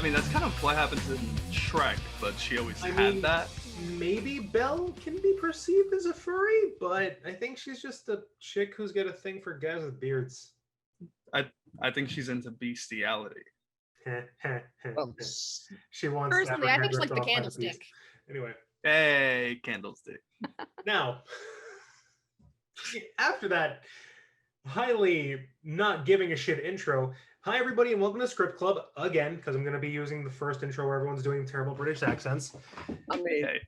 mean, that's kind of what happens in Shrek, but she always I had mean, that. Maybe Belle can be perceived as a furry, but I think she's just a chick who's got a thing for guys with beards. I think she's into bestiality. She wants Personally, I think she likes the candlestick. Anyway. Hey, candlestick. Now, after that highly not giving a shit intro, hi everybody and welcome to Script Club again, because I'm going to be using the first intro where everyone's doing terrible British accents. Hey.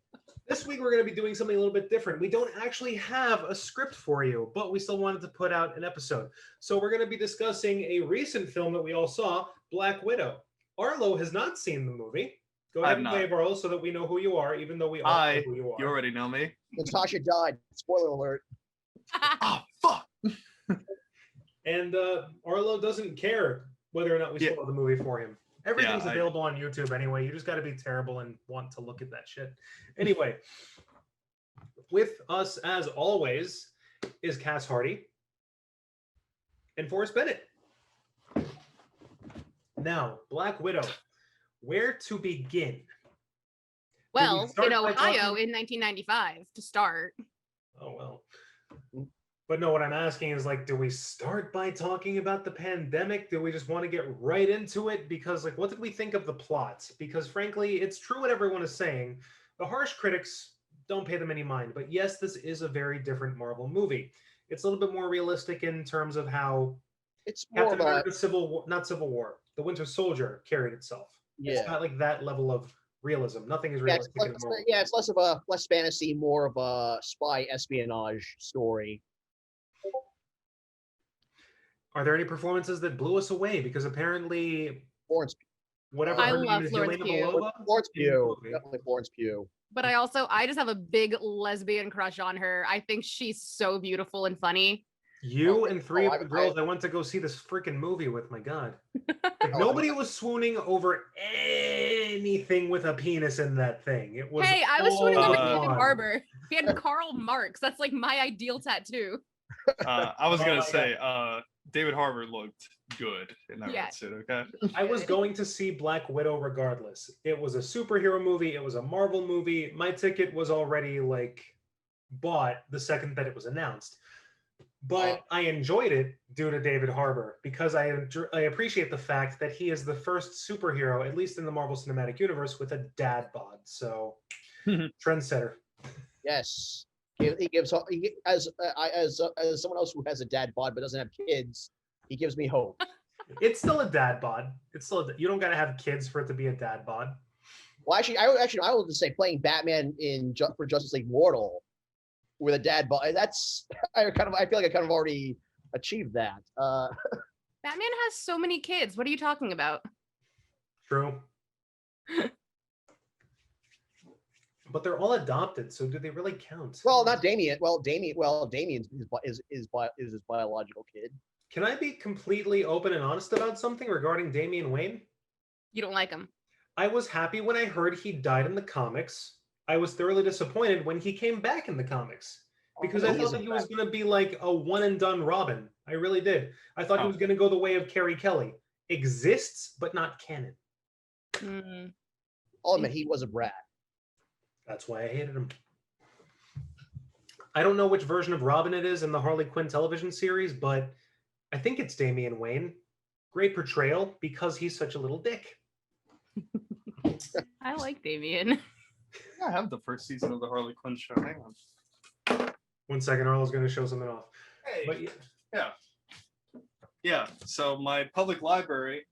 This week we're going to be doing something a little bit different. We don't actually have a script for you, but we still wanted to put out an episode. So we're going to be discussing a recent film that we all saw, Black Widow. Arlo has not seen the movie. Go ahead and wave, Arlo, so that we know who you are, even though we all know who you are. You already know me. Natasha died. Spoiler alert. Oh, fuck. And Arlo doesn't care whether or not we spoil the movie for him. Everything's available on YouTube anyway. You just got to be terrible and want to look at that shit. Anyway, with us as always is Cass Hardy and Forrest Bennett. Now, Black Widow, where to begin? Well, in Ohio in 1995 to start. Oh, well. But no, what I'm asking is, like, do we start by talking about the pandemic? Do we just want to get right into it? Because, like, what did we think of the plot? Because, frankly, it's true what everyone is saying. The harsh critics don't pay them any mind. But yes, this is a very different Marvel movie. It's a little bit more realistic in terms of how it's more Captain America Civil War, The Winter Soldier carried itself. Yeah. It's not like that level of realism. Nothing is realistic anymore. Yeah, it's less fantasy, more of a spy espionage story. Are there any performances that blew us away? Because apparently, Florence, whatever I her love name is, Florence Pugh. Florence Pugh, definitely Florence Pugh. But I just have a big lesbian crush on her. I think she's so beautiful and funny. You and three of the girls I went to go see this freaking movie with, my God. Like, nobody was swooning over anything with a penis in that thing. It was I was swooning over David Harbour. He had Karl Marx. That's like my ideal tattoo. I was going to say, David Harbour looked good in that red suit, okay? I was going to see Black Widow regardless. It was a superhero movie. It was a Marvel movie. My ticket was already, like, bought the second that it was announced. But I enjoyed it due to David Harbour because I appreciate the fact that he is the first superhero, at least in the Marvel Cinematic Universe, with a dad bod. So, trendsetter. Yes, he gives as someone else who has a dad bod but doesn't have kids. He gives me hope. It's still a dad bod. It's still you don't gotta have kids for it to be a dad bod. Well, I will just say playing Batman for Justice League Mortal with a dad bod. I feel like I kind of already achieved that. Batman has so many kids. What are you talking about? True. But they're all adopted, so do they really count? Well, not Damien. Damien is his biological kid. Can I be completely open and honest about something regarding Damian Wayne? You don't like him. I was happy when I heard he died in the comics. I was thoroughly disappointed when he came back in the comics because I thought that he was going to be like a one and done Robin. I really did. I thought he was going to go the way of Carrie Kelly. Exists, but not canon. I'll admit he was a brat. That's why I hated him. I don't know which version of Robin it is in the Harley Quinn television series, but I think it's Damian Wayne. Great portrayal because he's such a little dick. I like Damian. I have the first season of the Harley Quinn show. Hang on. 1 second, Arlo's going to show something off. Hey. But yeah. So my public library,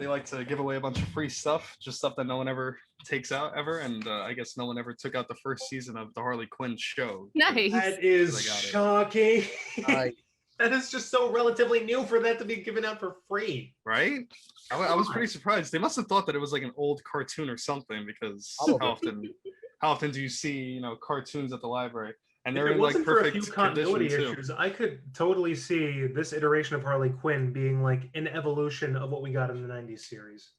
they like to give away a bunch of free stuff, just stuff that no one ever takes out ever, and I guess no one ever took out the first season of the Harley Quinn show. Nice. That is shocking. That is just so relatively new for that to be given out for free. Right? I was pretty surprised. They must have thought that it was like an old cartoon or something, because how often do you see, cartoons at the library? And they're in like perfect for a few continuity condition issues, I could totally see this iteration of Harley Quinn being like an evolution of what we got in the 90s series.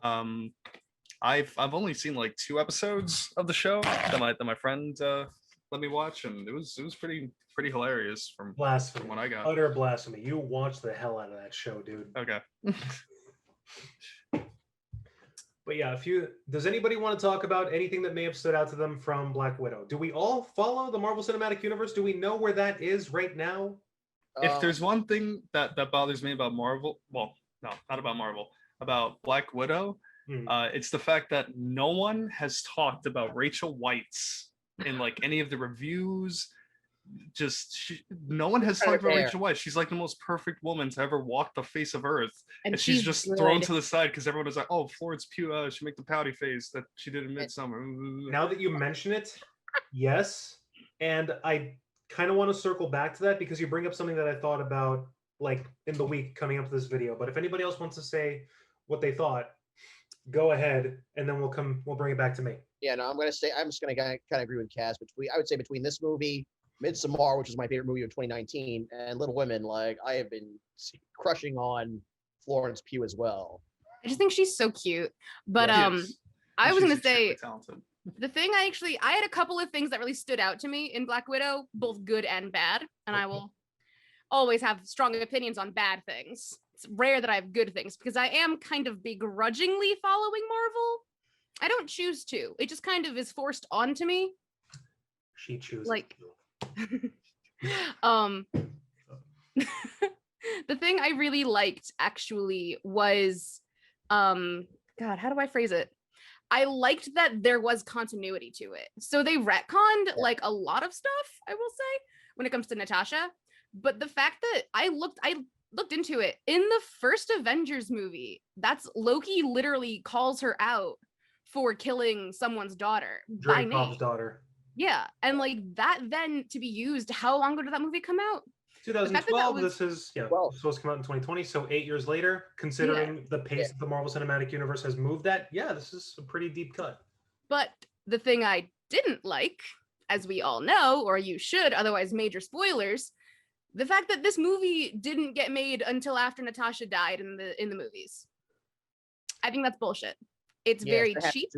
I've only seen like 2 episodes of the show that my friend let me watch, and it was pretty hilarious from what I got. Utter blasphemy. You watch the hell out of that show, dude. Okay. But yeah, does anybody want to talk about anything that may have stood out to them from Black Widow? Do we all follow the Marvel Cinematic Universe? Do we know where that is right now? If there's one thing that bothers me about Marvel, well, no, not about Marvel, about Black Widow, it's the fact that no one has talked about Rachel Weisz in like any of the reviews. No one has talked about Rachel Weisz. She's like the most perfect woman to ever walk the face of Earth, and she's just thrown to the side because everyone is like, "Oh, Florence Pugh, she make the pouty face that she did in Midsummer." Now that you mention it, yes, and I kind of want to circle back to that because you bring up something that I thought about like in the week coming up to this video. But if anybody else wants to say what they thought, go ahead, and then we'll bring it back to me. Yeah, no, I'm just gonna kind of agree with Cass. I would say between this movie, Midsommar, which is my favorite movie of 2019, and Little Women, like I have been crushing on Florence Pugh as well. I just think she's so cute. But I was gonna say the thing I had a couple of things that really stood out to me in Black Widow, both good and bad, and I will always have strong opinions on bad things. It's rare that I have good things because I am kind of begrudgingly following Marvel. I don't choose to. It just kind of is forced onto me. She chooses. Like the thing I really liked actually was God, how do I phrase it? I liked that there was continuity to it. So they retconned like a lot of stuff, I will say, when it comes to Natasha. But the fact that I looked into it in the first Avengers movie, that's Loki literally calls her out for killing someone's daughter by name. Daughter. Yeah, and like that then to be used, how long ago did that movie come out? 2012. This is supposed to come out in 2020, so 8 years later, considering the pace that the Marvel Cinematic Universe has moved at, this is a pretty deep cut. But the thing I didn't like, as we all know, or you should, otherwise major spoilers, the fact that this movie didn't get made until after Natasha died in the movies. I think that's bullshit. It's very cheap.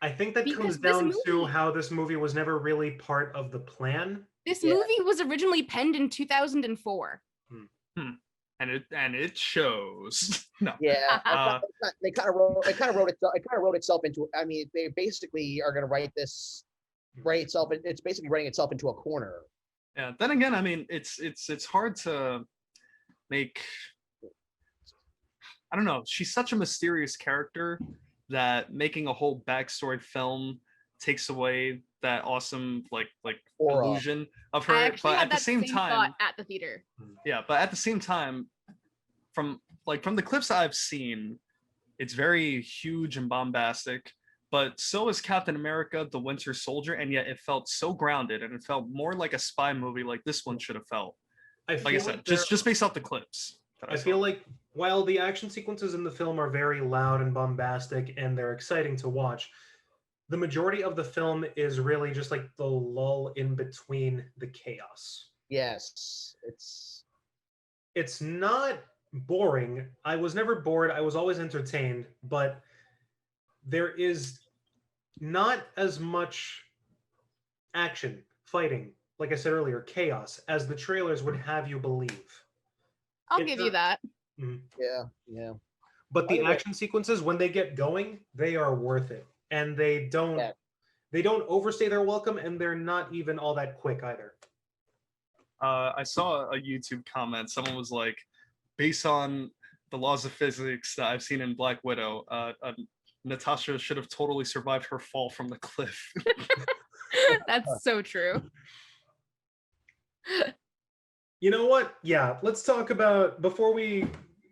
I think that comes down to how this movie was never really part of the plan. This movie was originally penned in 2004. And it shows. No. Yeah. They kind of wrote itself into. I mean, they basically are going to write itself. It's basically writing itself into a corner. Yeah. Then again, I mean, it's hard to make. I don't know. She's such a mysterious character that making a whole backstory film takes away that awesome like illusion of her. But at the same time, at the theater. Yeah, but at the same time, from the clips I've seen, it's very huge and bombastic. But so is Captain America: The Winter Soldier, and yet it felt so grounded, and it felt more like a spy movie, like this one should have felt. Like I said, just based off the clips. I feel like while the action sequences in the film are very loud and bombastic, and they're exciting to watch, the majority of the film is really just like the lull in between the chaos. Yes, it's not boring. I was never bored. I was always entertained, but there is not as much action, fighting, like I said earlier, chaos, as the trailers would have you believe. I'll give you that. Yeah. But the action sequences, when they get going, they are worth it. And they don't overstay their welcome, and they're not even all that quick either. I saw a YouTube comment. Someone was like, based on the laws of physics that I've seen in Black Widow, Natasha should have totally survived her fall from the cliff. That's so true. You know what? Yeah, let's talk about, before we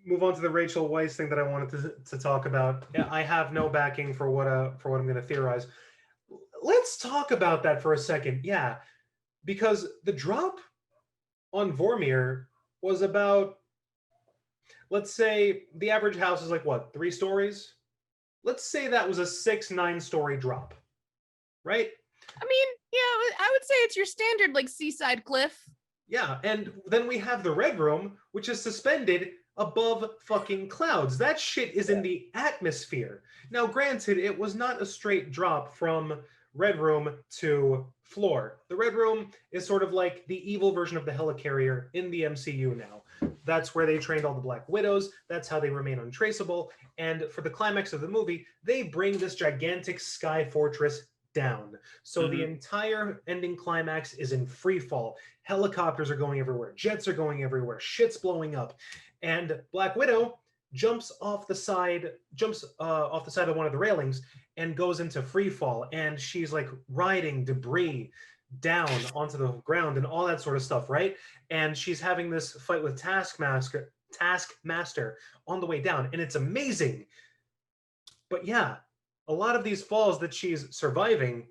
move on to the Rachel Weisz thing that I wanted to talk about. I have no backing for what I'm going to theorize. Let's talk about that for a second. Yeah, because the drop on Vormir was about, let's say the average house is like what, 3 stories? Let's say that was a 6-9 story drop, right? I mean, yeah, I would say it's your standard like seaside cliff. Yeah, and then we have the Red Room, which is suspended above fucking clouds. That shit is in the atmosphere. Now, granted, it was not a straight drop from Red Room to Floor. The Red Room is sort of like the evil version of the helicarrier in the MCU now. That's where they trained all the Black Widows. That's how they remain untraceable. And for the climax of the movie, they bring this gigantic sky fortress down. So the entire ending climax is in free fall. Helicopters are going everywhere. Jets are going everywhere. Shit's blowing up. And Black Widow jumps off the side of one of the railings and goes into free fall. And she's like riding debris down onto the ground and all that sort of stuff, right? And she's having this fight with Taskmaster on the way down, and it's amazing. But yeah, a lot of these falls that she's surviving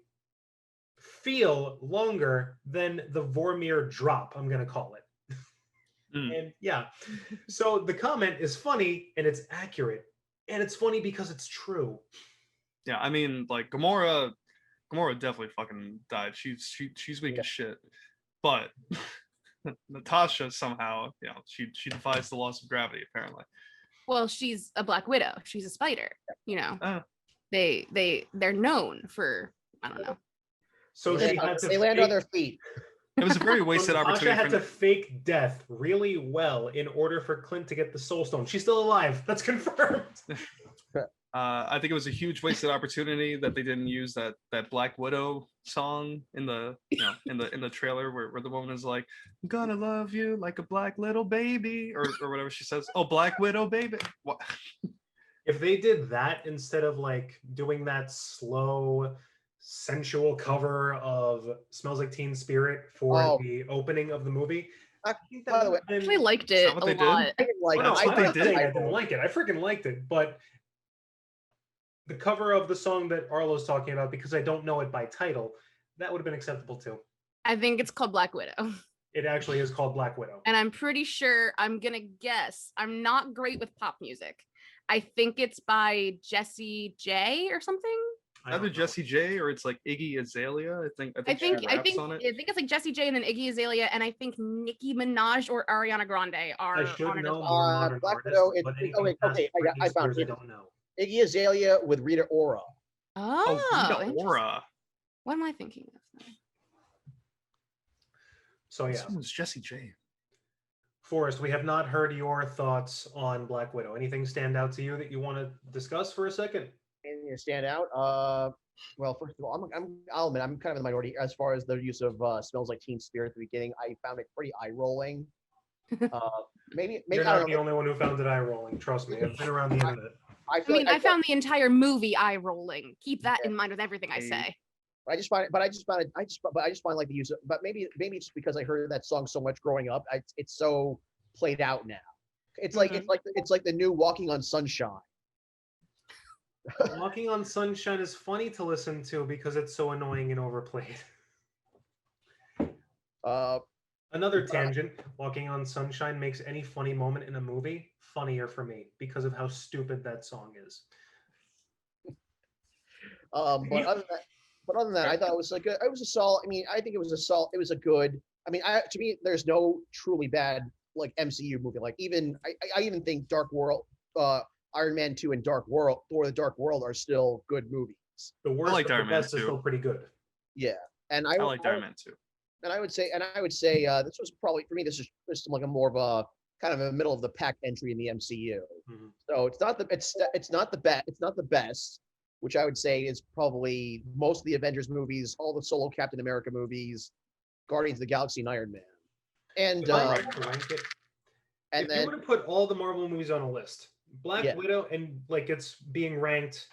feel longer than the Vormir drop, I'm gonna call it. And yeah, so the comment is funny and it's accurate, and it's funny because it's true. Yeah, I mean, like Gamora definitely fucking died. She's weak as shit. But Natasha somehow, she defies the laws of gravity apparently. Well, she's a Black Widow. She's a spider. They're known for, I don't know. So they land on their feet. It was a very wasted opportunity. Natasha had to fake death really well in order for Clint to get the Soul Stone. She's still alive. That's confirmed. I think it was a huge wasted opportunity that they didn't use that Black Widow song in the in the trailer where the woman is like, "I'm gonna love you like a black little baby," or whatever she says. Oh, Black Widow baby. What? If they did that instead of like doing that slow, sensual cover of "Smells Like Teen Spirit" for the opening of the movie, I actually liked it a lot. I didn't like it. I freaking liked it, but the cover of the song that Arlo's talking about, because I don't know it by title, that would have been acceptable too. I think it's called Black Widow. It actually is called Black Widow. And I'm pretty sure, I'm gonna guess, I'm not great with pop music. I think it's by Jessie J or something. Either Jessie J or it's like Iggy Azalea. I think on it. I think it's like Jessie J and then Iggy Azalea, and I think Nicki Minaj or Ariana Grande are I should on it know as well. more Black Widow. I found it. I don't know. Iggy Azalea with Rita Ora. Rita Ora. What am I thinking of? So yeah, this one's Jessie J. Forrest, we have not heard your thoughts on Black Widow. Anything stand out to you that you want to discuss for a second? Anything stand out? Well, first of all, I'll admit I'm kind of in the minority as far as the use of "Smells Like Teen Spirit" at the beginning. I found it pretty eye rolling. Maybe you're not the only one who found it eye rolling. Trust me, I've been around the internet. I found the entire movie eye rolling. Keep that in mind with everything I say. I just find like the use of, but maybe it's because I heard that song so much growing up. It's so played out now. It's like it's like the new "Walking on Sunshine." Walking on Sunshine is funny to listen to because it's so annoying and overplayed. Another tangent, Walking on Sunshine makes any funny moment in a movie funnier for me because of how stupid that song is. But other than that, I thought it was like it was a solid. I mean, I think it was a solid. It was a good. I mean, to me, there's no truly bad like MCU movie. Like I even think Dark World, Iron Man 2 and Dark World, Thor: The Dark World are still good movies. The worst of the best is still pretty good. Yeah, and I liked Iron Man 2. And I would say, this was probably for me. This is like a more of a kind of a middle of the pack entry in the MCU. Mm-hmm. So it's not the best, which I would say is probably most of the Avengers movies, all the solo Captain America movies, Guardians of the Galaxy, and Iron Man. And if you were to put all the Marvel movies on a list, Black Widow, and like it's being ranked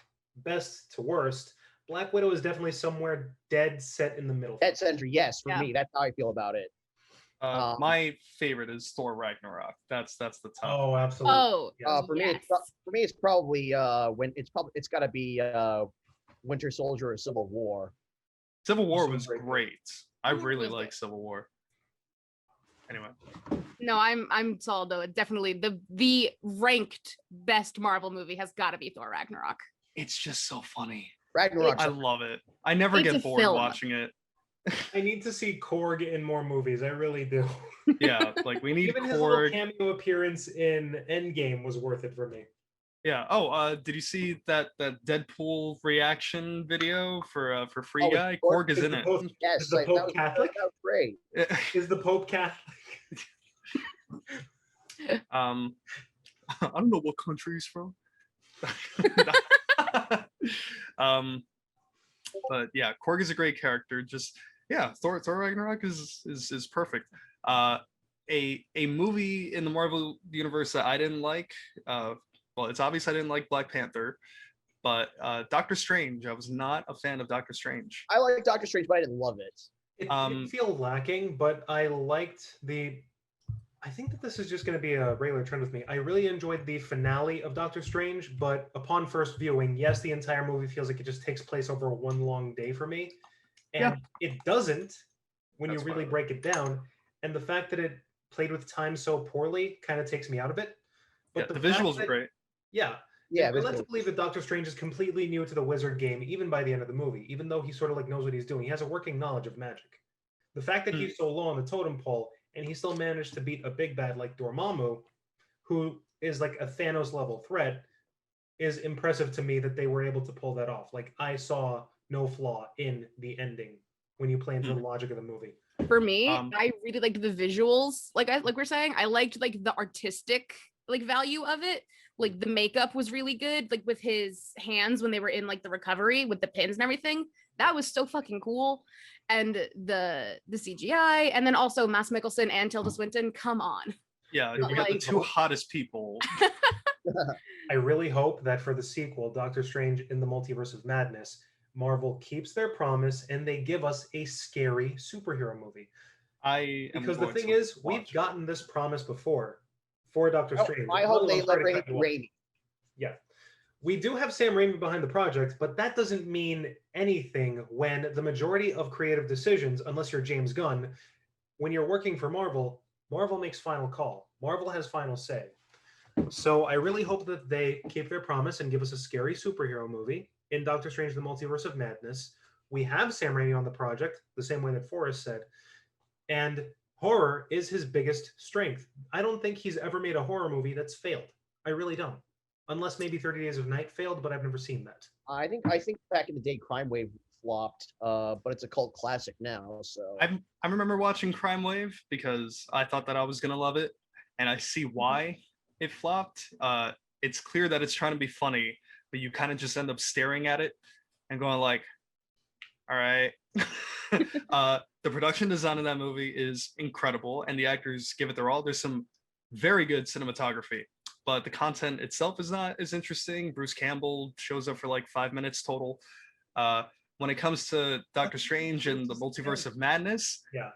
best to worst, Black Widow is definitely somewhere dead set in the middle. Dead center, yes, for me. That's how I feel about it. My favorite is Thor Ragnarok. That's the top. Oh, absolutely. Oh, for me, it's probably it's got to be Winter Soldier or Civil War. Civil War was great. I really like Civil War. Anyway. No, I'm solid though. Definitely the ranked best Marvel movie has got to be Thor Ragnarok. It's just so funny. Ragnarok. I love it. I never get bored watching it. I need to see Korg in more movies. I really do. Yeah, like we need Even Korg. His little cameo appearance in Endgame was worth it for me. Yeah. Oh, did you see that Deadpool reaction video for Free Oh, with Guy? Korg? Korg is Is in the it. Pope, Yes, is the that Pope was Catholic? that was great. Is the Pope Catholic? I don't know what country he's from. um, but yeah, Korg is a great character. Just yeah, Thor Ragnarok is perfect. A movie in the Marvel universe that I didn't like. Well, it's obvious I didn't like Black Panther, but Doctor Strange. I was not a fan of Doctor Strange. I like Doctor Strange, but I didn't love it. It did feel lacking, but I liked the. I think that this is just going to be a regular trend with me. I really enjoyed the finale of Doctor Strange, but upon first viewing, yes, the entire movie feels like it just takes place over one long day for me. And it doesn't when That's you really fine. break it down. And the fact that it played with time so poorly kind of takes me out of it. But Yeah, the fact visuals that- are great. Yeah. Yeah, And we're led to visually. believe that Doctor Strange is completely new to the wizard game, even by the end of the movie, even though he sort of like knows what he's doing. He has a working knowledge of magic. The fact that he's so low on the totem pole and he still managed to beat a big bad like Dormammu, who is like a Thanos level threat, is impressive to me that they were able to pull that off. Like I saw no flaw in the ending when you play into the logic of the movie. For me, Um, I really liked the visuals. Like we're saying, I liked like the artistic like value of it. Like the makeup was really good, like with his hands when they were in like the recovery with the pins and everything. That was so fucking cool. And the CGI, and then also Mads Mikkelsen and Tilda Swinton. Come on. Yeah, But you got the like- two hottest people. I really hope that for the sequel, Doctor Strange in the Multiverse of Madness, Marvel keeps their promise and they give us a scary superhero movie. I am Because the going thing to is, we've watch. gotten this promise before for Doctor Oh, Strange. I hope Well, they I'm sorry let to cut you off. Raimi. Yeah. We do have Sam Raimi behind the project, but that doesn't mean anything when the majority of creative decisions, unless you're James Gunn, when you're working for Marvel, Marvel makes final call. Marvel has final say. So I really hope that they keep their promise and give us a scary superhero movie in Doctor Strange: The Multiverse of Madness. We have Sam Raimi on the project, the same way that Forrest said, and horror is his biggest strength. I don't think he's ever made a horror movie that's failed. I really don't. Unless maybe 30 Days of Night failed, but I've never seen that. I think back in the day, Crime Wave flopped, but it's a cult classic now. So I remember watching Crime Wave because I thought that I was gonna love it, and I see why it flopped. It's clear that it's trying to be funny, but you kind of just end up staring at it and going like, "All right." The production design of that movie is incredible, and the actors give it their all. There's some very good cinematography, but the content itself is not as interesting. Bruce Campbell shows up for like 5 minutes total. When it comes to Doctor Strange and the Multiverse of Madness, Yeah.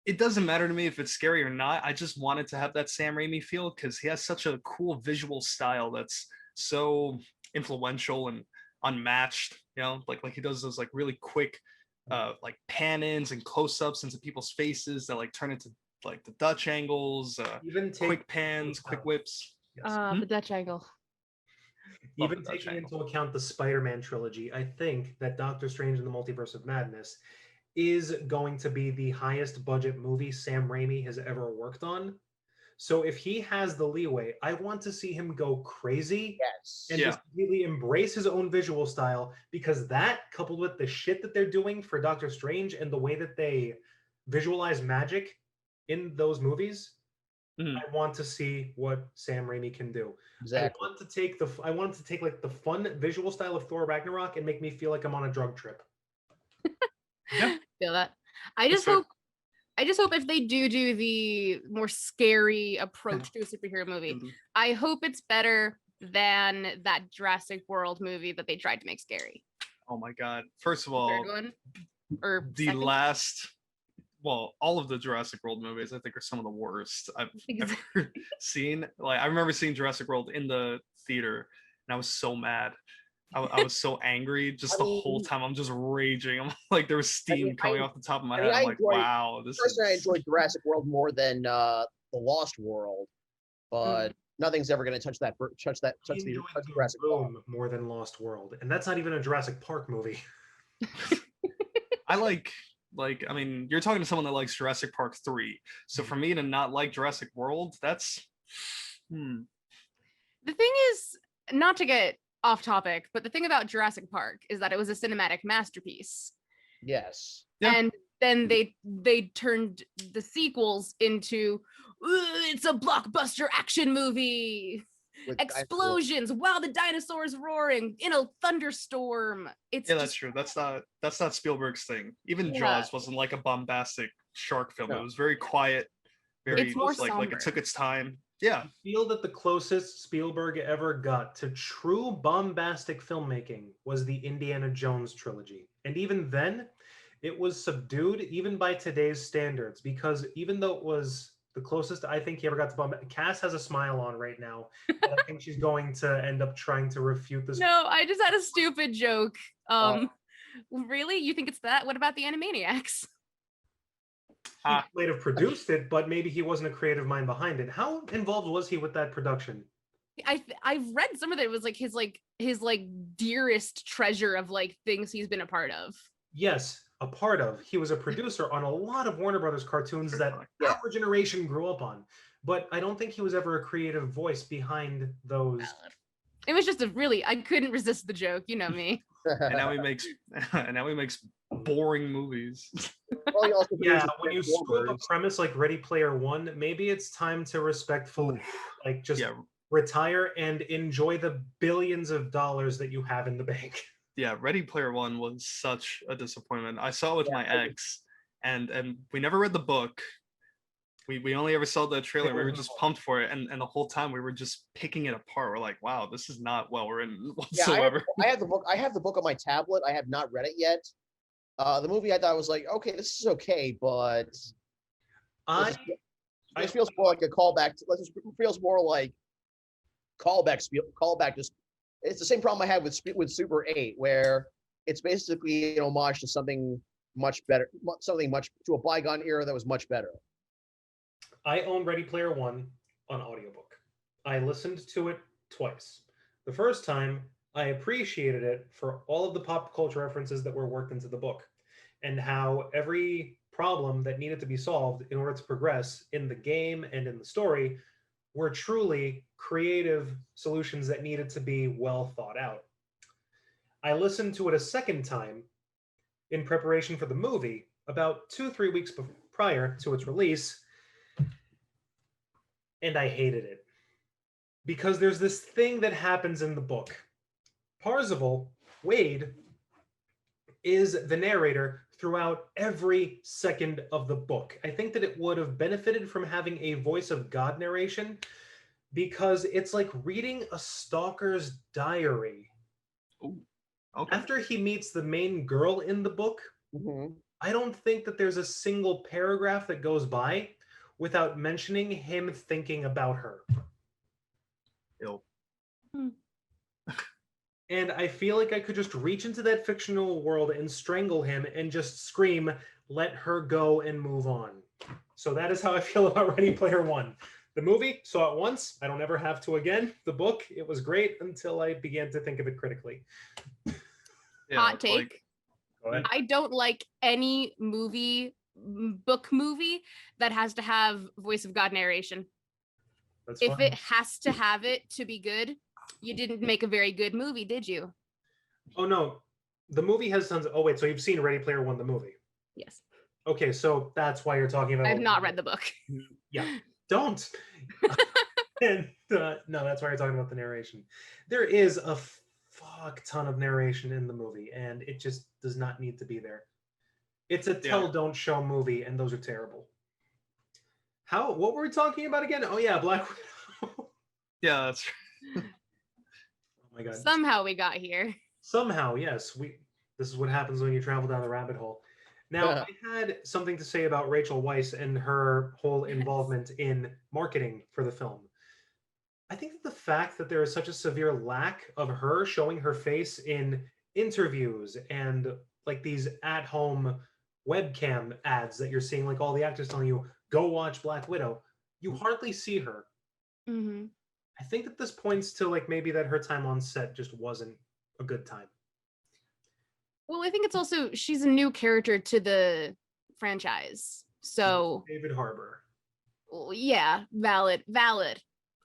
it doesn't matter to me if it's scary or not. I just wanted to have that Sam Raimi feel because he has such a cool visual style that's so influential and unmatched. You know, like he does those like really quick like pan-ins and close-ups into people's faces that like turn into like the Dutch angles, Even take, quick pans, quick whips. yes. The Dutch angle. Love Even the Dutch taking angle. into account the Spider-Man trilogy, I think that Doctor Strange in the Multiverse of Madness is going to be the highest budget movie Sam Raimi has ever worked on. So if he has the leeway, I want to see him go crazy yes, and Yeah. just really embrace his own visual style, because that, coupled with the shit that they're doing for Doctor Strange and the way that they visualize magic in those movies, Mhm. I want to see what Sam Raimi can do. exactly. I want him to take like the fun visual style of Thor Ragnarok and make me feel like I'm on a drug trip. Yeah. Feel that. I just fair. hope if they do the more scary approach to a superhero movie, Mhm. I hope it's better than that Jurassic World movie that they tried to make scary. Oh my god! First of The third all, one or the second? last, well, all of the Jurassic World movies I think are some of the worst I've Ex- ever seen. Like I remember seeing Jurassic World in the theater, and I was so mad. I was so angry just the whole time. I'm just raging. I'm like, there was steam coming off the top of my head. I'm like, wow, this Personally, I is. enjoyed Jurassic World more than the Lost World, but nothing's ever going to touch the Jurassic Park. Boom more than Lost World, and that's not even a Jurassic Park movie. I like I mean, you're talking to someone that likes Jurassic Park 3. So for me to not like Jurassic World, that's The thing is, not to get off topic, but the thing about Jurassic Park is that it was a cinematic masterpiece. Yes. Yeah. And then they turned the sequels into it's a blockbuster action movie. With Explosions while the dinosaurs roaring in a thunderstorm. It's Yeah, that's just, true. That's not Spielberg's thing. Even Yeah. Jaws wasn't like a bombastic shark film. No. It was very quiet, very It's more like somber. it took its time. Yeah. I feel that the closest Spielberg ever got to true bombastic filmmaking was the Indiana Jones trilogy. And even then, it was subdued even by today's standards, because even though it was the closest I think he ever got to bomb, Cass has a smile on right now. And I think she's going to end up trying to refute this. no, I just had a stupid joke. Really? You think it's that? What about the Animaniacs? He might have produced it, but maybe he wasn't a creative mind behind it. How involved was he with that production? I've read some of it. It was like his dearest treasure of like things he's been a part of. Yes, a part of. He was a producer on a lot of Warner Brothers cartoons that Yeah. our generation grew up on. But I don't think he was ever a creative voice behind those. It was just I couldn't resist the joke. You know me. And now he makes boring movies. Well, he also Yeah, produced when you screw up a Transformers. premise like Ready Player One, maybe it's time to respectfully just Yeah. retire and enjoy the billions of dollars that you have in the bank. Yeah, Ready Player One was such a disappointment. I saw it with my ex, and we never read the book. We only ever saw the trailer. We were just pumped for it, and the whole time we were just picking it apart. We're like, wow, this is not well written Yeah, whatsoever. I have the book. I have the book on my tablet. I have not read it yet. The movie I thought was like, okay, this is okay, but this feels more like a callback. This feels more like callback. Just it's the same problem I had with Super 8, where it's basically an homage to something much better, to a bygone era that was much better. I own Ready Player One on audiobook. I listened to it twice. The first time, I appreciated it for all of the pop culture references that were worked into the book, and how every problem that needed to be solved in order to progress in the game and in the story were truly creative solutions that needed to be well thought out. I listened to it a second time in preparation for the movie about 2-3 weeks prior to its release, and I hated it. Because there's this thing that happens in the book. Parzival, Wade, is the narrator throughout every second of the book. I think that it would have benefited from having a voice of God narration, because it's like reading a stalker's diary. Ooh, okay. After he meets the main girl in the book, I don't think that there's a single paragraph that goes by without mentioning him thinking about her. Ill. And I feel like I could just reach into that fictional world and strangle him and just scream, let her go and move on. So that is how I feel about Ready Player One. The movie, saw it once. I don't ever have to again. The book, it was great until I began to think of it critically. Yeah, Hot it's take. like- Go ahead. I don't like any book movie that has to have voice of God narration. That's If fine. it has to have it to be good, you didn't make a very good movie, did you? Oh no, the movie has tons of. Oh wait, so you've seen Ready Player One, the movie? Yes. Okay, so that's why you're talking about. I have not read the book. Yeah, don't. And no, that's why you're talking about the narration. There is a fuck ton of narration in the movie, and it just does not need to be there. It's a tell, don't show movie, and those are terrible. What were we talking about again? Oh yeah, Black Widow. Yeah, that's Oh my god. Somehow we got here. Somehow, yes. This is what happens when you travel down the rabbit hole. Now, I had something to say about Rachel Weisz and her whole involvement in marketing for the film. I think that the fact that there is such a severe lack of her showing her face in interviews and like these at-home webcam ads that you're seeing, like all the actors telling you, go watch Black Widow, you hardly see her. Mm-hmm. I think that this points to like maybe that her time on set just wasn't a good time. Well, I think it's also she's a new character to the franchise. So David Harbour. well, yeah, valid.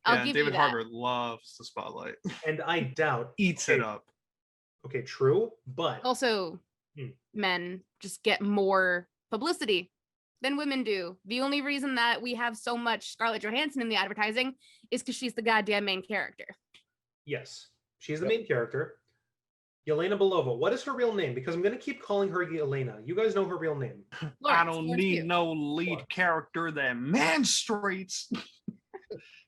I'll Yeah, give David you that. Harbour loves the spotlight. And I doubt Eats it up. Okay, true, but Also, men just get more publicity than women do. The only reason that we have so much Scarlett Johansson in the advertising is because she's the goddamn main character. yes, she's the main character. Yelena Belova. What is her real name? Because I'm going to keep calling her Yelena. You guys know her real name. I don't need no lead character that menstruates.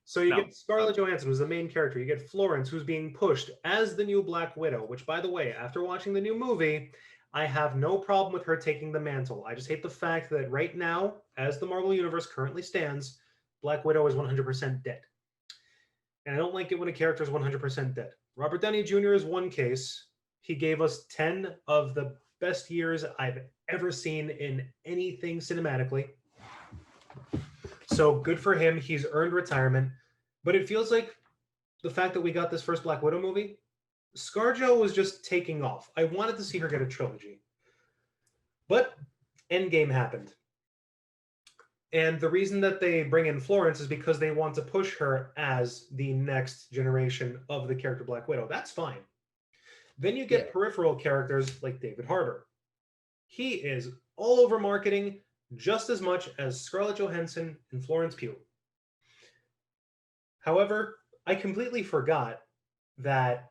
So you get Scarlett Johansson, who's the main character. You get Florence, who's being pushed as the new Black Widow, which, by the way, after watching the new movie, I have no problem with her taking the mantle. I just hate the fact that right now, as the Marvel Universe currently stands, Black Widow is 100% dead. And I don't like it when a character is 100% dead. Robert Downey Jr. is one case. He gave us 10 of the best years I've ever seen in anything cinematically. So good for him. He's earned retirement. But it feels like the fact that we got this first Black Widow movie, ScarJo was just taking off. I wanted to see her get a trilogy. But Endgame happened. And the reason that they bring in Florence is because they want to push her as the next generation of the character Black Widow. That's fine. Then you get peripheral characters like David Harbour. He is all over marketing just as much as Scarlett Johansson and Florence Pugh. However, I completely forgot that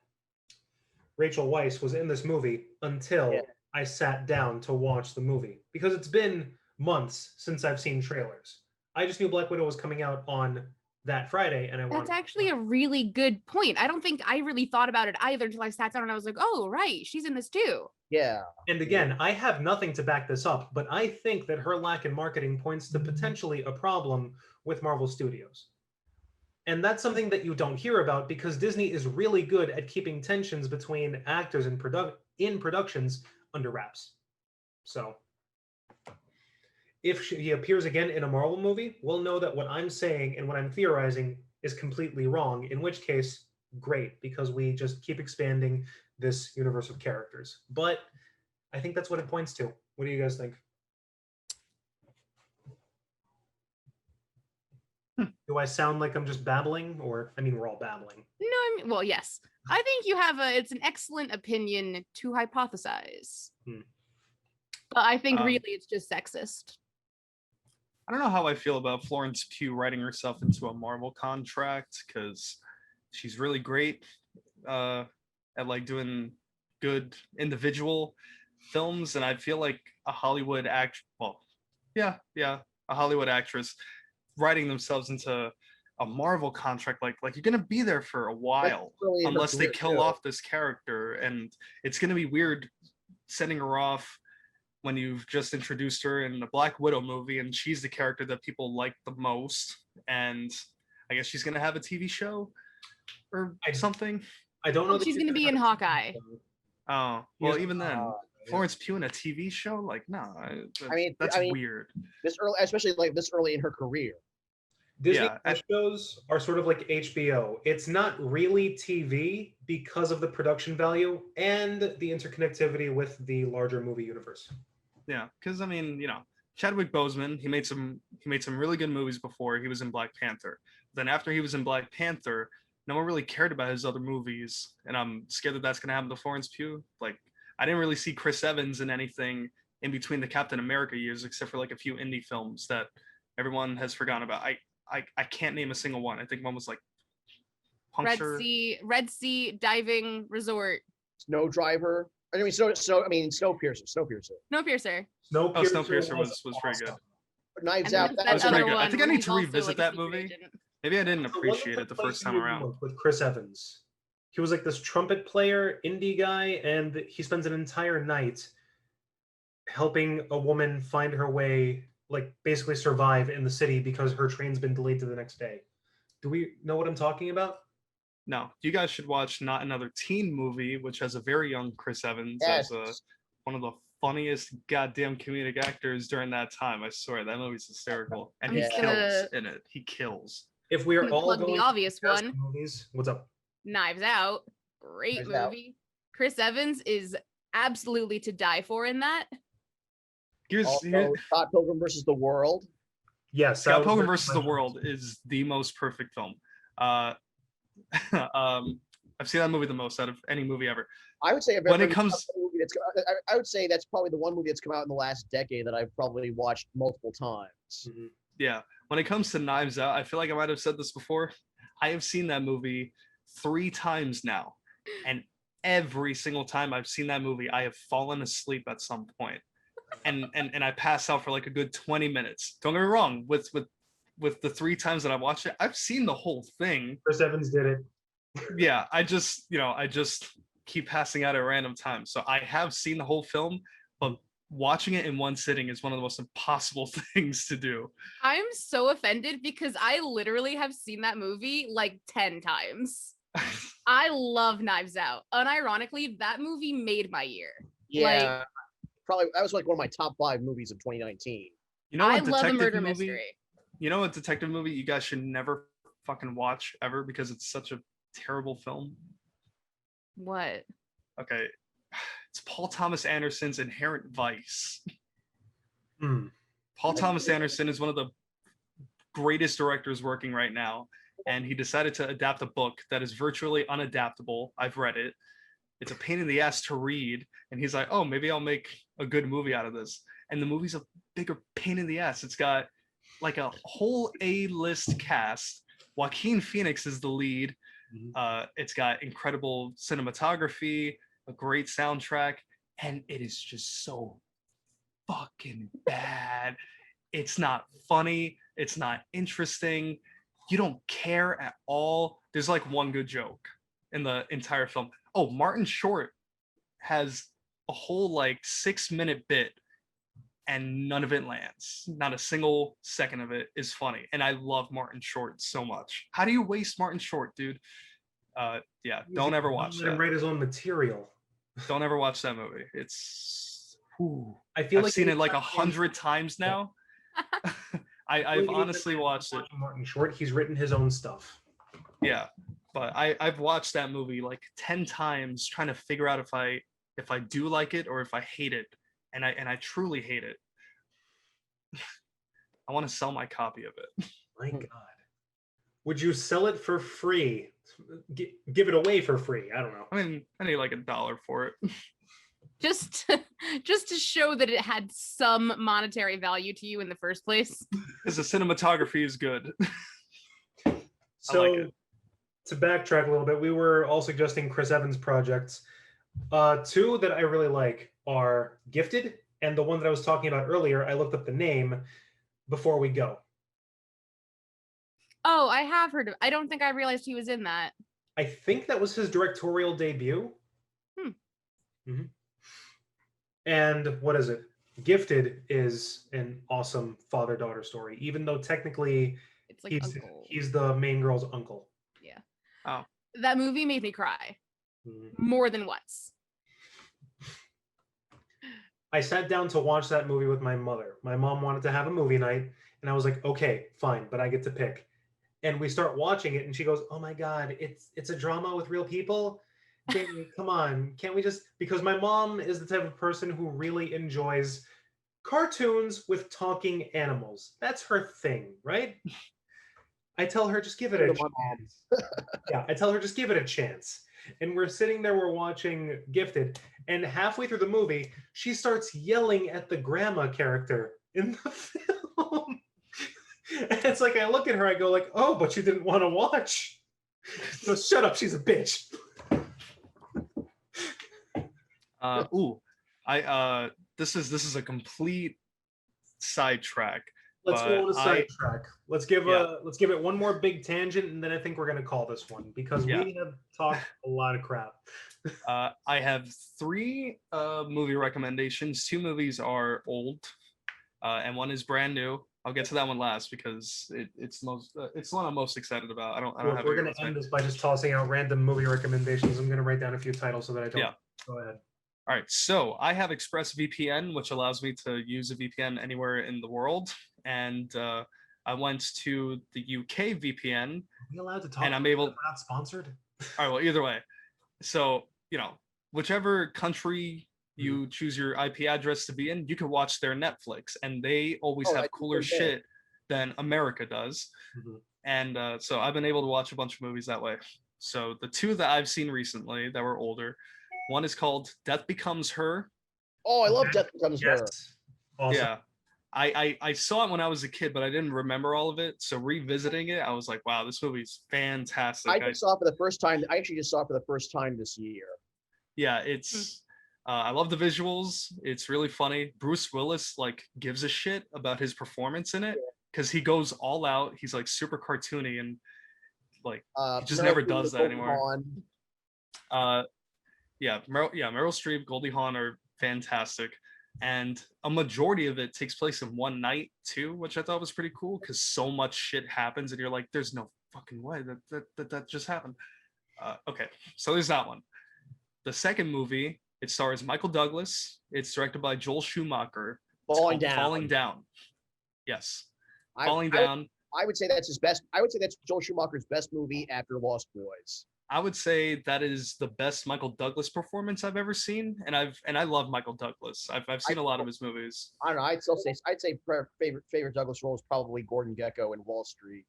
Rachel Weisz was in this movie until I sat down to watch the movie, because it's been months since I've seen trailers. I just knew Black Widow was coming out on that Friday, and That's actually a really good point. I don't think I really thought about it either until I sat down and I was like, oh, right, she's in this too. Yeah. And again, I have nothing to back this up, but I think that her lack in marketing points to potentially a problem with Marvel Studios. And that's something that you don't hear about, because Disney is really good at keeping tensions between actors and in productions under wraps. So if he appears again in a Marvel movie, we'll know that what I'm saying and what I'm theorizing is completely wrong, in which case, great, because we just keep expanding this universe of characters. But I think that's what it points to. What do you guys think? Do I sound like I'm just babbling? Or, I mean, we're all babbling. No, I mean, well, yes. I think you have it's an excellent opinion to hypothesize. But I think really it's just sexist. I don't know how I feel about Florence Pugh writing herself into a Marvel contract, because she's really great at like doing good individual films, and I feel like a Hollywood a Hollywood actress writing themselves into a Marvel contract, like you're gonna be there for a while really unless they kill off this character, and it's gonna be weird sending her off when you've just introduced her in the Black Widow movie and she's the character that people like the most, and I guess she's gonna have a TV show or something. I don't know. She's gonna be in Hawkeye. Oh, well, even then, Florence Pugh in a TV show? Like, no, that's weird. This early, especially like this early in her career. Disney shows are sort of like HBO. It's not really TV because of the production value and the interconnectivity with the larger movie universe. Yeah, because I mean, Chadwick Boseman, he made some really good movies before he was in Black Panther. Then after he was in Black Panther, no one really cared about his other movies, and I'm scared that that's gonna happen to Florence Pugh. Like, I didn't really see Chris Evans in anything in between the Captain America years, except for like a few indie films that everyone has forgotten about. I can't name a single one. I think one was like Puncture. Red Sea Diving Resort. Snow Driver. Snowpiercer. Snowpiercer was very good. Knives Out. That was very good. I think I need to revisit that movie. Maybe I didn't appreciate it the first time around. With Chris Evans. He was like this trumpet player, indie guy, and he spends an entire night helping a woman find her way, like basically survive in the city because her train's been delayed to the next day. Do we know what I'm talking about? No. You guys should watch Not Another Teen Movie, which has a very young Chris Evans as one of the funniest goddamn comedic actors during that time. I swear, that movie's hysterical. And he kills in it. He kills. If we are all going the obvious one, movies, what's up? Knives Out. Great movie. Chris Evans is absolutely to die for in that. Scott Pilgrim versus the World. Yes, Scott Pilgrim versus the World is the most perfect film. Uh, I've seen that movie the most out of any movie ever. I would say a When it very comes, movie that's. I would say that's probably the one movie that's come out in the last decade that I've probably watched multiple times. yeah, when it comes to Knives Out, I feel like I might have said this before. I have seen that movie 3 times now, and every single time I've seen that movie, I have fallen asleep at some point, and I pass out for like a good 20 minutes. Don't get me wrong, with the 3 times that I've watched it, I've seen the whole thing. Chris Evans did it. Yeah, I just keep passing out at random times. So I have seen the whole film, but watching it in one sitting is one of the most impossible things to do. I'm so offended because I literally have seen that movie like 10 times. I love Knives Out. Unironically, that movie made my year. Yeah, probably that was like one of my top 5 movies of 2019. You know what I love a detective murder movie? mystery. You know what detective movie you guys should never fucking watch ever because it's such a terrible film? What? Okay. It's Paul Thomas Anderson's Inherent Vice. Paul Thomas Anderson is one of the greatest directors working right now, and he decided to adapt a book that is virtually unadaptable. I've read it. It's a pain in the ass to read, and he's like, oh, maybe I'll make a good movie out of this. And the movie's a bigger pain in the ass. It's got like a whole A-list cast. Joaquin Phoenix is the lead. It's got incredible cinematography, a great soundtrack, and it is just so fucking bad. It's not funny. It's not interesting. You don't care at all. There's like one good joke in the entire film. Oh, Martin Short has a whole like 6-minute bit and none of it lands. Not a single second of it is funny. And I love Martin Short so much. How do you waste Martin Short, dude? Yeah, don't ever watch that. Let him write his own material. Don't ever watch that movie. It's. I feel I've seen it like 100 times now. I've honestly watched it. Martin Short, he's written his own stuff. Yeah, but I've watched that movie like 10 times trying to figure out if I do like it or if I hate it, and I truly hate it. I want to sell my copy of it. My God, would you sell it for free? Give it away for free? I don't know. I mean, I need like $1 for it. Just to show that it had some monetary value to you in the first place. Because the cinematography is good. So, like it. To backtrack a little bit, we were all suggesting Chris Evans projects. 2 that I really like are Gifted, and the one that I was talking about earlier, I looked up the name before we go. Oh, I have heard of. I don't think I realized he was in that. I think that was his directorial debut. And what is it? Gifted is an awesome father-daughter story, even though technically It's like uncle. he's the main girl's uncle. Yeah. Oh. That movie made me cry more than once. I sat down to watch that movie with my mother. My mom wanted to have a movie night, and I was like, okay, fine, but I get to pick. And we start watching it, and she goes, oh my God, it's a drama with real people? Jamie, come on, can't we just... Because my mom is the type of person who really enjoys cartoons with talking animals. That's her thing, right? I tell her, just give it a chance. Yeah, I tell her, just give it a chance. And we're sitting there, we're watching Gifted, and halfway through the movie, she starts yelling at the grandma character in the film. And it's like, I look at her, I go like, oh, but you didn't want to watch. So shut up, she's a bitch. This is a complete sidetrack. Let's go on a sidetrack. Let's give it one more big tangent, and then I think we're gonna call this one because we have talked a lot of crap. I have 3 movie recommendations. 2 movies are old, and one is brand new. I'll get to that one last because it's the one I'm most excited about. I don't have. We're gonna end this by just tossing out random movie recommendations. I'm gonna write down a few titles so that I don't. Yeah. Go ahead. All right, so I have ExpressVPN, which allows me to use a VPN anywhere in the world, and I went to the UK VPN. Are we allowed to talk? And I'm able. We're not sponsored. All right, well, either way, so whichever country you choose your IP address to be in, you can watch their Netflix, and they always have cooler shit than America does. Mhm. And so I've been able to watch a bunch of movies that way. So the two that I've seen recently that were older, one is called Death Becomes Her. Oh, I love Okay. Death Becomes Her. Yes. Awesome. Yeah. I saw it when I was a kid, but I didn't remember all of it. So revisiting it, I was like, wow, this movie's fantastic. I just saw it for the first time. I actually just saw it for the first time this year. Yeah, it's I love the visuals. It's really funny. Bruce Willis like gives a shit about his performance in it because he goes all out. He's like super cartoony and like he just never does that anymore. Meryl Streep, Goldie Hawn are fantastic. And a majority of it takes place in one night too, which I thought was pretty cool because so much shit happens and you're like, there's no fucking way that just happened. Okay, so there's that one. The second movie, it stars Michael Douglas. It's directed by Joel Schumacher. Falling Down. Falling Down. Yes. I would say that's his best. I would say that's Joel Schumacher's best movie after Lost Boys. I would say that is the best Michael Douglas performance I've ever seen, and I love Michael Douglas. I've seen a lot of his movies. I don't know. I'd say favorite Douglas role is probably Gordon Gekko in Wall Street.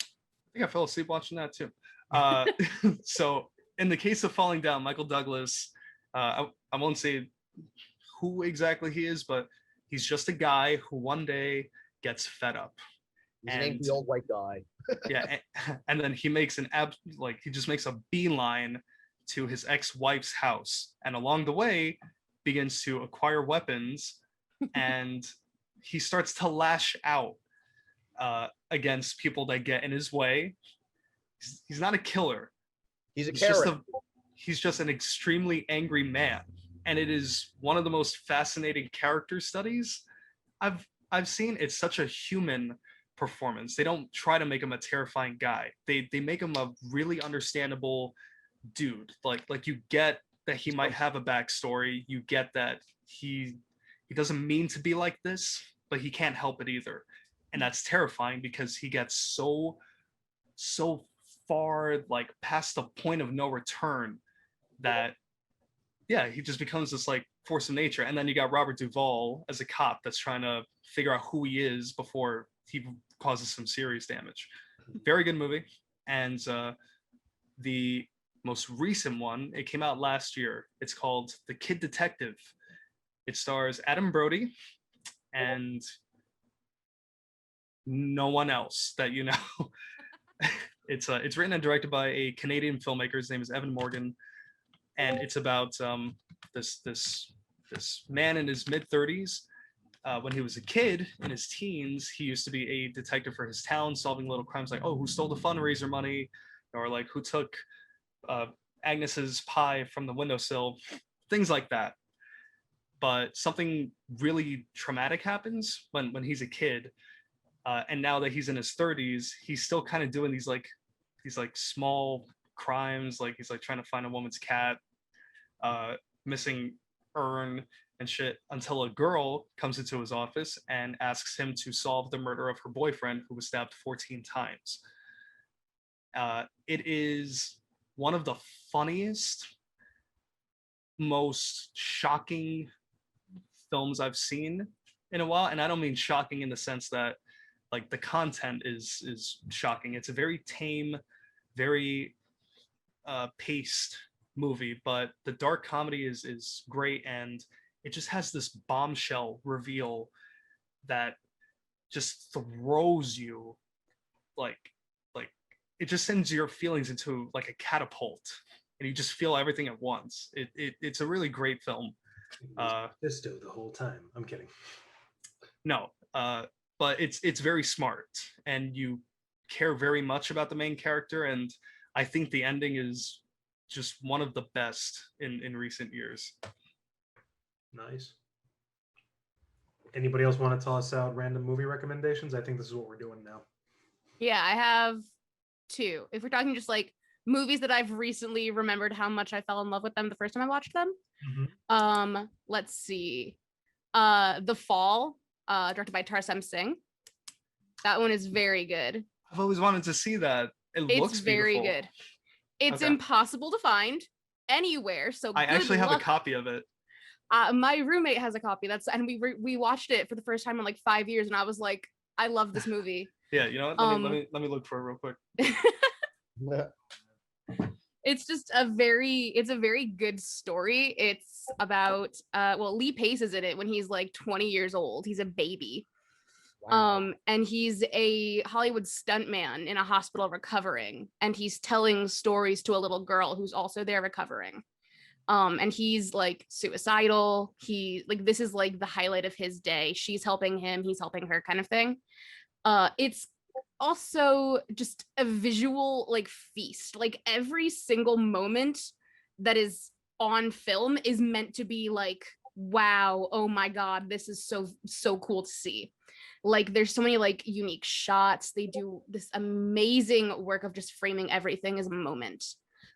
I think I fell asleep watching that too. So in the case of Falling Down, Michael Douglas, I won't say who exactly he is, but he's just a guy who one day gets fed up. He's named the old white guy. Yeah, and then he makes he just makes a beeline to his ex-wife's house, and along the way begins to acquire weapons, and he starts to lash out against people that get in his way. He's not a killer. He's a character. He's just an extremely angry man, and it is one of the most fascinating character studies I've seen. It's such a human performance. They don't try to make him a terrifying guy. They make him a really understandable dude. Like you get that he might have a backstory. You get that he doesn't mean to be like this, but he can't help it either. And that's terrifying because he gets so far like past the point of no return that he just becomes this like force of nature. And then you got Robert Duvall as a cop that's trying to figure out who he is before he causes some serious damage. Very good movie. And the most recent one, it came out last year. It's called The Kid Detective. It stars Adam Brody and no one else that you know. It's written and directed by a Canadian filmmaker. His name is Evan Morgan, and it's about this man in his mid-30s. When he was a kid in his teens, he used to be a detective for his town, solving little crimes like, oh, who stole the fundraiser money, or like who took Agnes's pie from the windowsill, things like that. But something really traumatic happens when he's a kid, and now that he's in his 30s, he's still kind of doing these small crimes, like he's like trying to find a woman's cat, missing urn and shit, until a girl comes into his office and asks him to solve the murder of her boyfriend who was stabbed 14 times. It is one of the funniest, most shocking films I've seen in a while. And I don't mean shocking in the sense that like the content is shocking. It's a very tame, very paced movie, but the dark comedy is great, and it just has this bombshell reveal that just throws you like it just sends your feelings into like a catapult, and you just feel everything at once. It's a really great film. Fisto the whole time. I'm kidding. No, but it's very smart, and you care very much about the main character, and I think the ending is just one of the best in recent years. Nice. Anybody else want to tell us out random movie recommendations? I think this is what we're doing now. Yeah, I have two. If we're talking just like movies that I've recently remembered how much I fell in love with them the first time I watched them. Mm-hmm. Let's see. The Fall, directed by Tarsem Singh. That one is very good. I've always wanted to see that. It looks very beautiful. good. It's Okay. impossible to find anywhere. So I actually have a luck. copy of it. My roommate has a copy. And we watched it for the first time in like 5 years, and I was like, I love this movie. Yeah, you know what? Let me look for it real quick. It's just a very good story. It's about Lee Pace is in it when he's like 20 years old. He's a baby. Wow. And he's a Hollywood stuntman in a hospital recovering, and he's telling stories to a little girl who's also there recovering. And he's like suicidal. This is like the highlight of his day. She's helping him, he's helping her, kind of thing. It's also just a visual like feast. Like every single moment that is on film is meant to be like, wow, oh my god, this is so cool to see. Like there's so many like unique shots. They do this amazing work of just framing everything as a moment.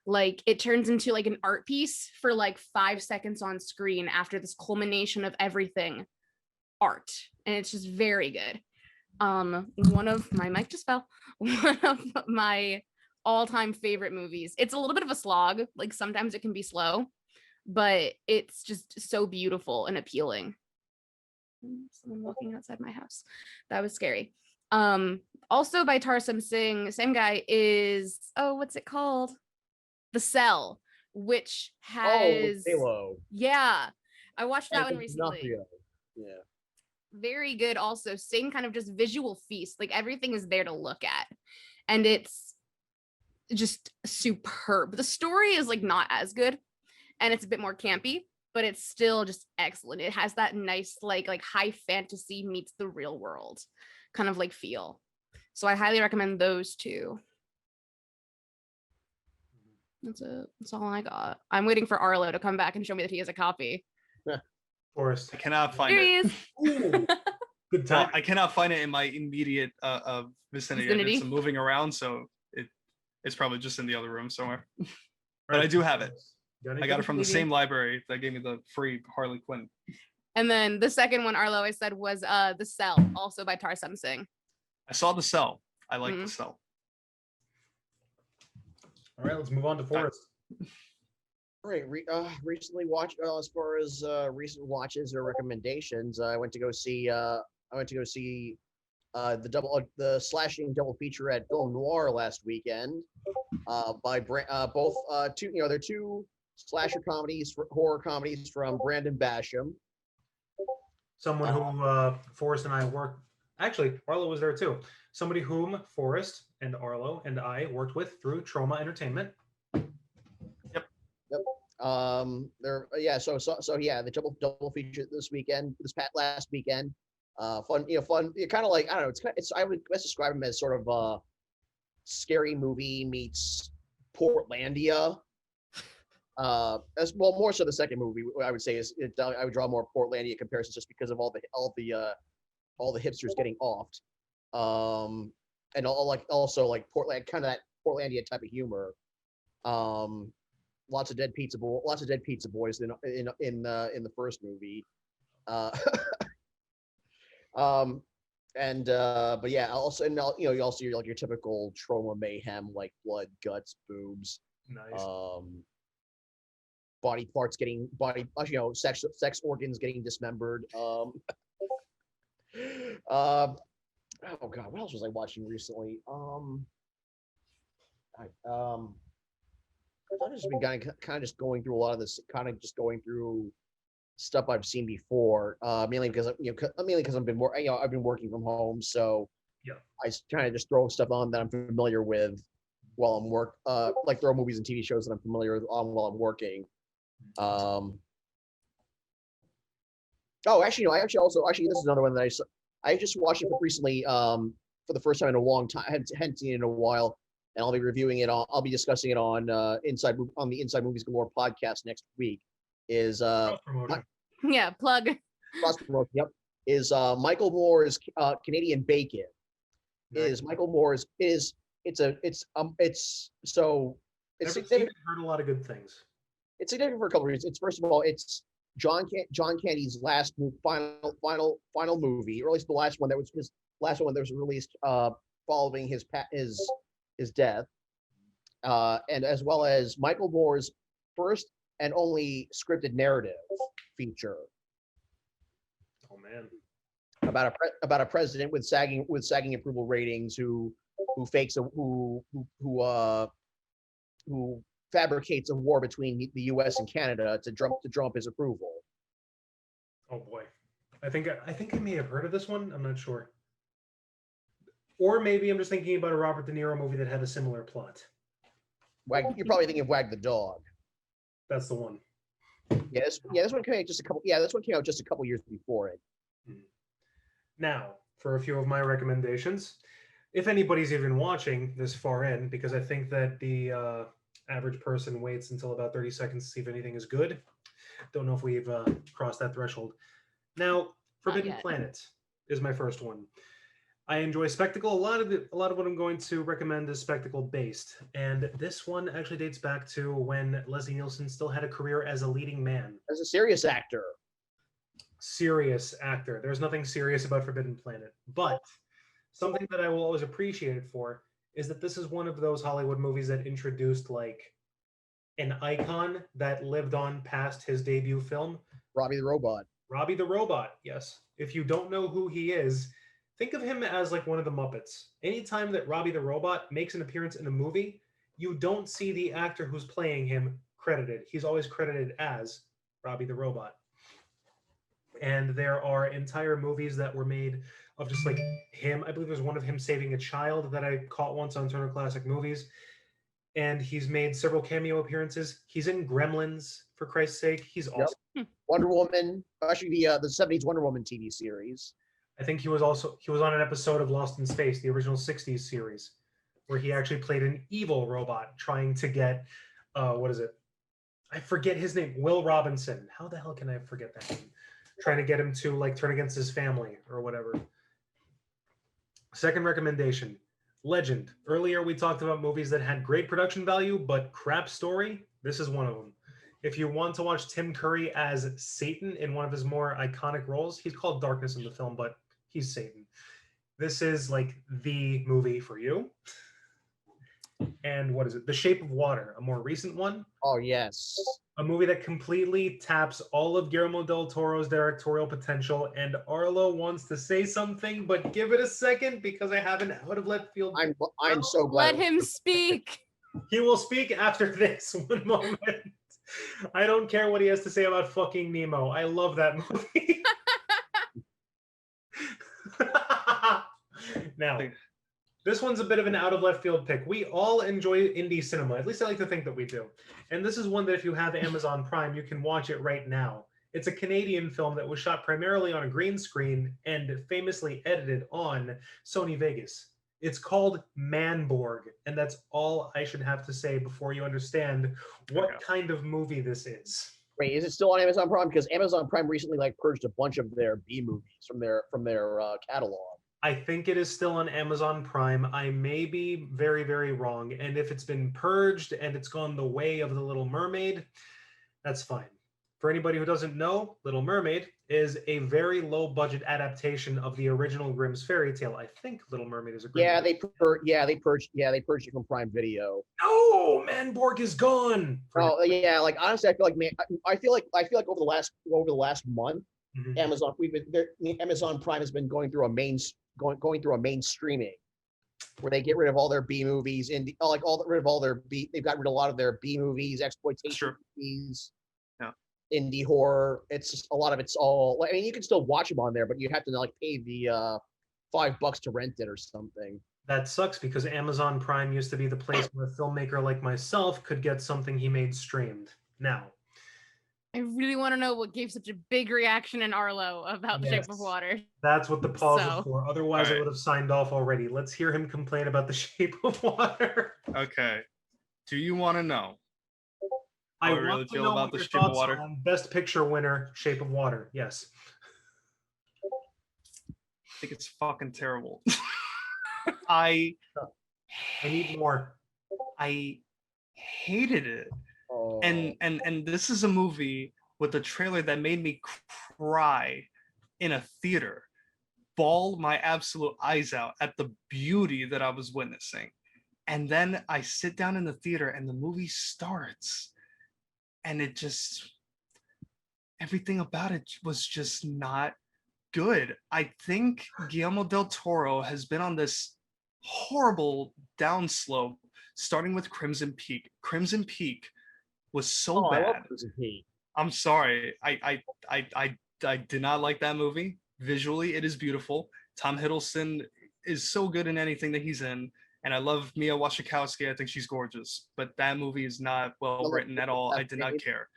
Like it turns into like an art piece for like 5 seconds on screen after this culmination of everything art, and it's just very good. One of my mic just fell. One of my all-time favorite movies. It's a little bit of a slog. Like sometimes it can be slow, but it's just so beautiful and appealing. Someone walking outside my house. That was scary. Also by Tarsem Singh, same guy, is what's it called? The Cell, which has Halo. Yeah. I watched that one recently. Pinocchio. Yeah. Very good also. Same kind of just visual feast. Like everything is there to look at. And it's just superb. The story is like not as good and it's a bit more campy, but it's still just excellent. It has that nice like high fantasy meets the real world kind of like feel. So I highly recommend those two. That's it. That's all I got. I'm waiting for Arlo to come back and show me that he has a copy. Forrest. I cannot find Here he it. is. Ooh, good time. Well, I cannot find it in my immediate vicinity. It's moving around, so it's probably just in the other room somewhere. But I do have it. I got it from the same library that gave me the free Harley Quinn. And then the second one Arlo I said was The Cell, also by Tarsem Singh. I saw The Cell. I like The Cell. All right, let's move on to Forrest. All right. Recently watched as far as recent watches or recommendations. I went to go see the slashing double feature at Film Noir last weekend. By both two, they're two slasher comedies, horror comedies from Brandon Basham. Someone who Forrest and I worked. Actually, Arlo was there too. Somebody whom Forrest and Arlo and I worked with through Trauma Entertainment. Yep. The double feature this weekend, last weekend. Fun. Kind of like, I don't know. I would best describe them as sort of a scary movie meets Portlandia. As well, more so the second movie I would say I would draw more Portlandia comparisons just because of all the hipsters getting offed, and also Portland, kind of that Portlandia type of humor. Lots of dead pizza boys in the first movie. But yeah, also, and you also hear like your typical trauma mayhem, like blood, guts, boobs. Nice. Body parts sex organs getting dismembered. Oh god, what else was I watching recently? I've just been kind of just going through a lot of this, kind of just going through stuff I've seen before. Mainly because I've been I've been working from home, so yeah, I kind of just throw stuff on that I'm familiar with while I'm like throw movies and TV shows that I'm familiar with on while I'm working. This is another one that I just watched it recently for the first time in a long time. I hadn't seen it in a while, and I'll be reviewing it. I'll be discussing it on the Inside Movies Galore podcast next week. Is yeah, plug. Cross promotion. Yep. Is Michael Moore's Canadian Bacon. Nice. Is Michael Moore's heard a lot of good things. It's significant for a couple of reasons. It's first of all, it's John Candy's final movie, or at least the last one that was his last one that was released following his death, and as well as Michael Moore's first and only scripted narrative feature. Oh man! about a president with sagging approval ratings who fakes a who fabricates a war between the U.S. and Canada to drum up his approval. Oh boy, I think I may have heard of this one. I'm not sure. Or maybe I'm just thinking about a Robert De Niro movie that had a similar plot. You're probably thinking of Wag the Dog. That's the one. This one came out just a couple. Yeah, this one came out just a couple years before it. Now, for a few of my recommendations, if anybody's even watching this far in, because I think that the average person waits until about 30 seconds to see if anything is good. Don't know if we've crossed that threshold. Now, Forbidden Planet is my first one. I enjoy spectacle. A lot of what I'm going to recommend is spectacle based, and this one actually dates back to when Leslie Nielsen still had a career as a leading man, as a serious actor. Serious actor. There's nothing serious about Forbidden Planet, but something that I will always appreciate it for is that this is one of those Hollywood movies that introduced like an icon that lived on past his debut film, Robbie the Robot. Robbie the Robot. Yes. If you don't know who he is, think of him as like one of the Muppets. Anytime that Robbie the Robot makes an appearance in a movie, you don't see the actor who's playing him credited. He's always credited as Robbie the Robot. And there are entire movies that were made of just like him. I believe there's one of him saving a child that I caught once on Turner Classic Movies. And he's made several cameo appearances. He's in Gremlins, for Christ's sake. He's awesome. Wonder Woman, actually the 70s Wonder Woman TV series. I think he was on an episode of Lost in Space, the original 60s series, where he actually played an evil robot trying to get, what is it? I forget his name. Will Robinson. How the hell can I forget that name? Trying to get him to like turn against his family or whatever. Second recommendation, Legend. Earlier we talked about movies that had great production value, but crap story. This is one of them. If you want to watch Tim Curry as Satan in one of his more iconic roles, he's called Darkness in the film, but he's Satan. This is like the movie for you. And what is it? The Shape of Water, a more recent one. Oh, yes. A movie that completely taps all of Guillermo del Toro's directorial potential. And Arlo wants to say something, but give it a second because I have an out of left field. I'm so glad. Let him speak. He will speak after this. One moment. I don't care what he has to say about fucking Nemo. I love that movie. Now, this one's a bit of an out of left field pick. We all enjoy indie cinema. At least I like to think that we do. And this is one that if you have Amazon Prime, you can watch it right now. It's a Canadian film that was shot primarily on a green screen and famously edited on Sony Vegas. It's called Manborg, and that's all I should have to say before you understand what kind of movie this is. Wait, is it still on Amazon Prime? Because Amazon Prime recently like purged a bunch of their B movies from their catalog. I think it is still on Amazon Prime. I may be very, very wrong. And if it's been purged and it's gone the way of The Little Mermaid, that's fine. For anybody who doesn't know, Little Mermaid is a very low budget adaptation of the original Grimm's fairy tale. I think Little Mermaid is a Grimm's they purged it from Prime Video. No, Manborg is gone. Oh yeah, like honestly, I feel like over the last month, Amazon Prime has been going through a mainstreaming where they get rid of all their B movies and they've got rid of a lot of their B movies, exploitation movies. Indie horror. It's just a lot of it's all. I mean, you can still watch them on there, but you have to like pay the $5 to rent it or something. That sucks because Amazon Prime used to be the place where a filmmaker like myself could get something he made streamed. Now, I really want to know what gave such a big reaction in Arlo about The Shape of Water. That's what the pause is for. Otherwise, I would have signed off already. Let's hear him complain about The Shape of Water. Okay. Do you want to know? I want to know about The Shape of Water. Best Picture winner, Shape of Water. Yes. I think it's fucking terrible. I need more. I hated it. Oh. And this is a movie with a trailer that made me cry in a theater, bawl my absolute eyes out at the beauty that I was witnessing. And then I sit down in the theater and the movie starts. And it just, everything about it was just not good. I think Guillermo del Toro has been on this horrible downslope, starting with Crimson Peak. Crimson Peak was so I love bad. Crimson Peak. I'm sorry. I did not like that movie. Visually, it is beautiful. Tom Hiddleston is so good in anything that he's in, and I love Mia Wasikowska. I think she's gorgeous, but that movie is not well written at all. I did not care.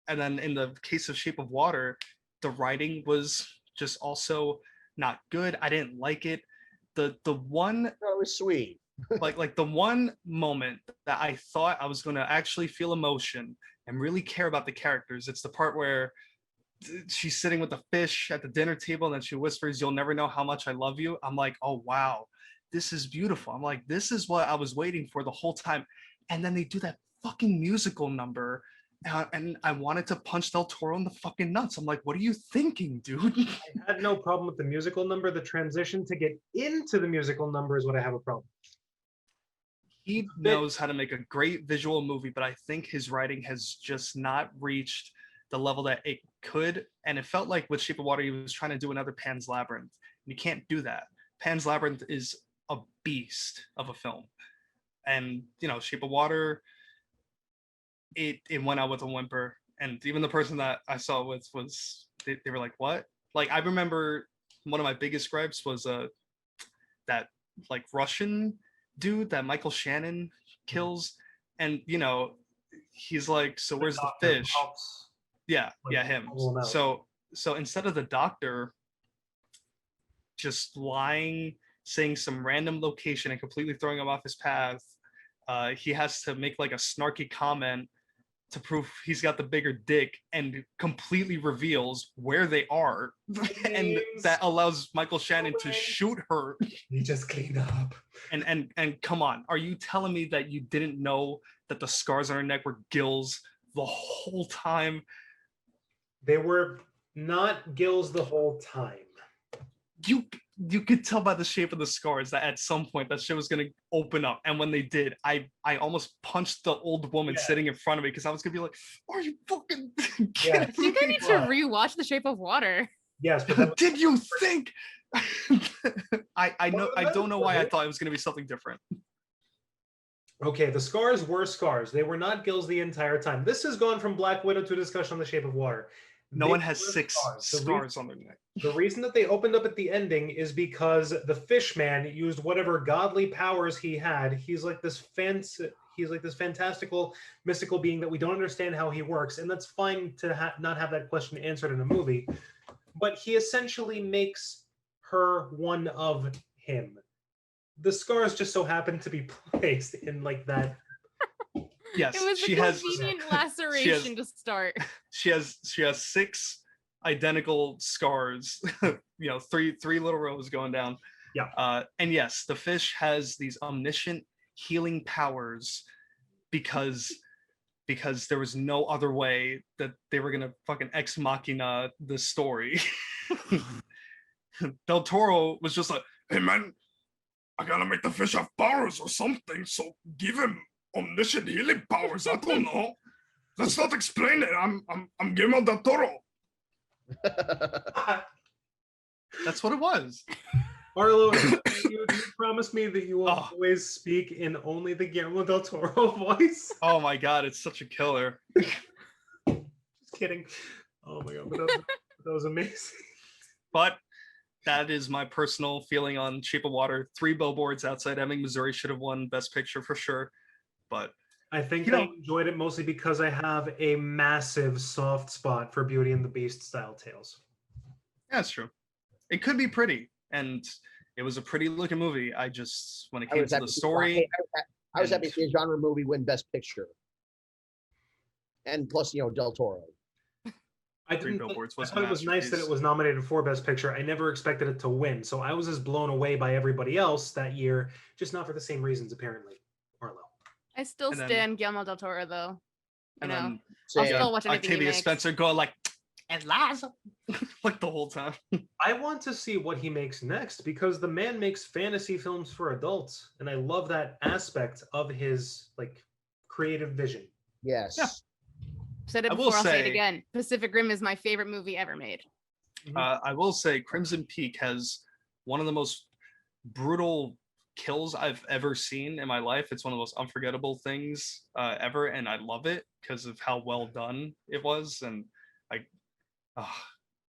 And then in the case of Shape of Water, the writing was just also not good. I didn't like it. The one No, it was sweet. like the one moment that I thought I was gonna actually feel emotion and really care about the characters, it's the part where she's sitting with the fish at the dinner table and then she whispers, "You'll never know how much I love you." I'm like, oh wow, this is beautiful. I'm like, this is what I was waiting for the whole time. And then they do that fucking musical number, and I wanted to punch Del Toro in the fucking nuts. I'm like, what are you thinking, dude? I had no problem with the musical number. The transition to get into the musical number is what I have a problem. He knows how to make a great visual movie, but I think his writing has just not reached the level that it could. And it felt like with Shape of Water, he was trying to do another Pan's Labyrinth. You can't do that. Pan's Labyrinth is a beast of a film. And, you know, Shape of Water, it went out with a whimper. And even the person that I saw it with was, they were like, what? Like, I remember one of my biggest gripes was that like Russian dude that Michael Shannon kills. And, you know, he's like, so where's the fish? Yeah, him. So instead of the doctor just lying, saying some random location and completely throwing him off his path, he has to make like a snarky comment to prove he's got the bigger dick and completely reveals where they are. And that allows Michael Shannon to shoot her. He just cleaned up. And come on, are you telling me that you didn't know that the scars on her neck were gills the whole time? They were not gills the whole time. You could tell by the shape of the scars that at some point that shit was gonna open up, and when they did, I almost punched the old woman sitting in front of me because I was gonna be like, "Are you fucking?" You guys need to rewatch The Shape of Water. Yes, but did you think? I don't know why I thought it was gonna be something different. Okay, the scars were scars. They were not gills the entire time. This has gone from Black Widow to a discussion on The Shape of Water. No one has 6 scars on their neck. The reason that they opened up at the ending is because the fish man used whatever godly powers he had. He's like this fantastical, mystical being that we don't understand how he works, and that's fine to not have that question answered in a movie. But he essentially makes her one of him. The scars just so happen to be placed in like that. Yes, it was a convenient laceration to start. She has 6 identical scars. You know, three little rows going down. Yeah. And yes, the fish has these omniscient healing powers because there was no other way that they were gonna fucking ex machina the story. Del Toro was just like, "Hey man, I gotta make the fish have powers or something, so give him omniscient healing powers. I don't know. Let's not explain it. I'm Guillermo del Toro." That's what it was. Arlo, you promised me that you will always speak in only the Guillermo del Toro voice. Oh my god, it's such a killer. Just kidding. Oh my god, but that was amazing. But that is my personal feeling on Shape of Water. 3 Billboards Outside Ebbing, Missouri should have won Best Picture for sure. But I think I enjoyed it mostly because I have a massive soft spot for Beauty and the Beast style tales. That's true. It could be pretty, and it was a pretty looking movie. I just, when it came to the story, I was happy to see a genre movie win Best Picture, and plus, you know, Del Toro. I thought it was nice that it was nominated for Best Picture. I never expected it to win, so I was as blown away by everybody else that year, just not for the same reasons, apparently. Arlo. I still stand Guillermo del Toro, though. You know, then I'll still watch anything Octavia Spencer going like, "Eliza," like the whole time. I want to see what he makes next because the man makes fantasy films for adults, and I love that aspect of his like creative vision. Yes. Yeah. Said it before, I'll say it again. Pacific Rim is my favorite movie ever made. I will say Crimson Peak has one of the most brutal kills I've ever seen in my life. It's one of the most unforgettable things ever, and I love it because of how well done it was. And I,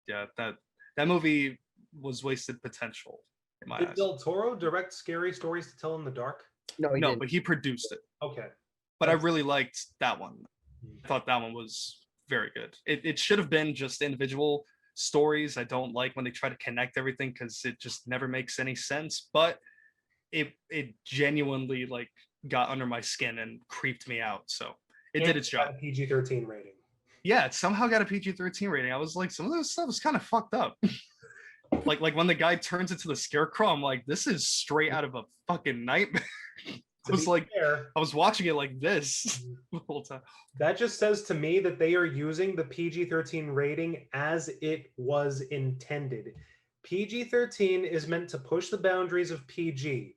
yeah, that movie was wasted potential in my Did eyes. Del Toro direct Scary Stories to Tell in the Dark? No, he No, didn't. but he produced it. Okay. But I really liked that one. I thought that one was very good. It should have been just individual stories. I don't like when they try to connect everything because it just never makes any sense. But it genuinely like got under my skin and creeped me out. So it did its job. PG-13 rating. Yeah, it somehow got a PG-13 rating. I was like, some of this stuff is kind of fucked up. like when the guy turns into the scarecrow, I'm like, this is straight out of a fucking nightmare. I was like, I was watching it like this the whole time. That just says to me that they are using the PG-13 rating as it was intended. PG-13 is meant to push the boundaries of PG.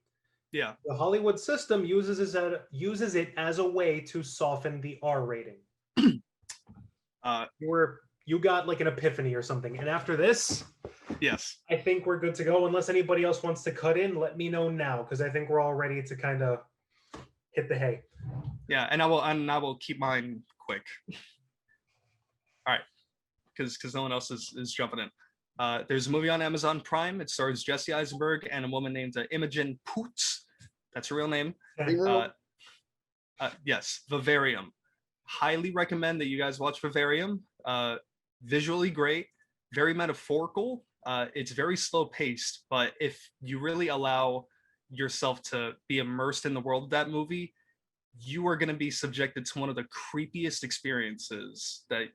Yeah. The Hollywood system uses it as a way to soften the R rating. You got like an epiphany or something. And after this, yes, I think we're good to go. Unless anybody else wants to cut in, let me know now, because I think we're all ready to kind of hit the hay. Yeah, and I will keep mine quick. All right, because no one else is jumping in. There's a movie on Amazon Prime. It stars Jesse Eisenberg and a woman named Imogen Poots. That's her real name. Yes, Vivarium. Highly recommend that you guys watch Vivarium. Visually great, very metaphorical. It's very slow paced, but if you really allow yourself to be immersed in the world of that movie, you are going to be subjected to one of the creepiest experiences that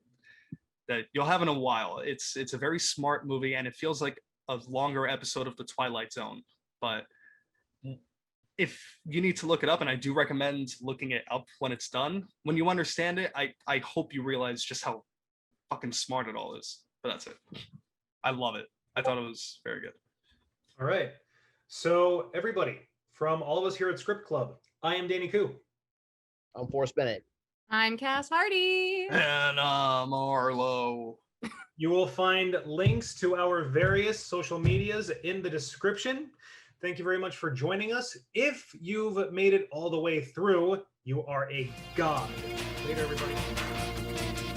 you'll have in a while. It's a very smart movie, and it feels like a longer episode of The Twilight Zone. But if you need to look it up, and I do recommend looking it up when it's done, when you understand it, I hope you realize just how fucking smart it all is. But that's it. I love it. I thought it was very good. All right. So everybody, from all of us here at Script Club, I am Danny Koo. I'm Forrest Bennett. I'm Cass Hardy. And I'm Arlo. You will find links to our various social medias in the description. Thank you very much for joining us. If you've made it all the way through, you are a god. Later, everybody.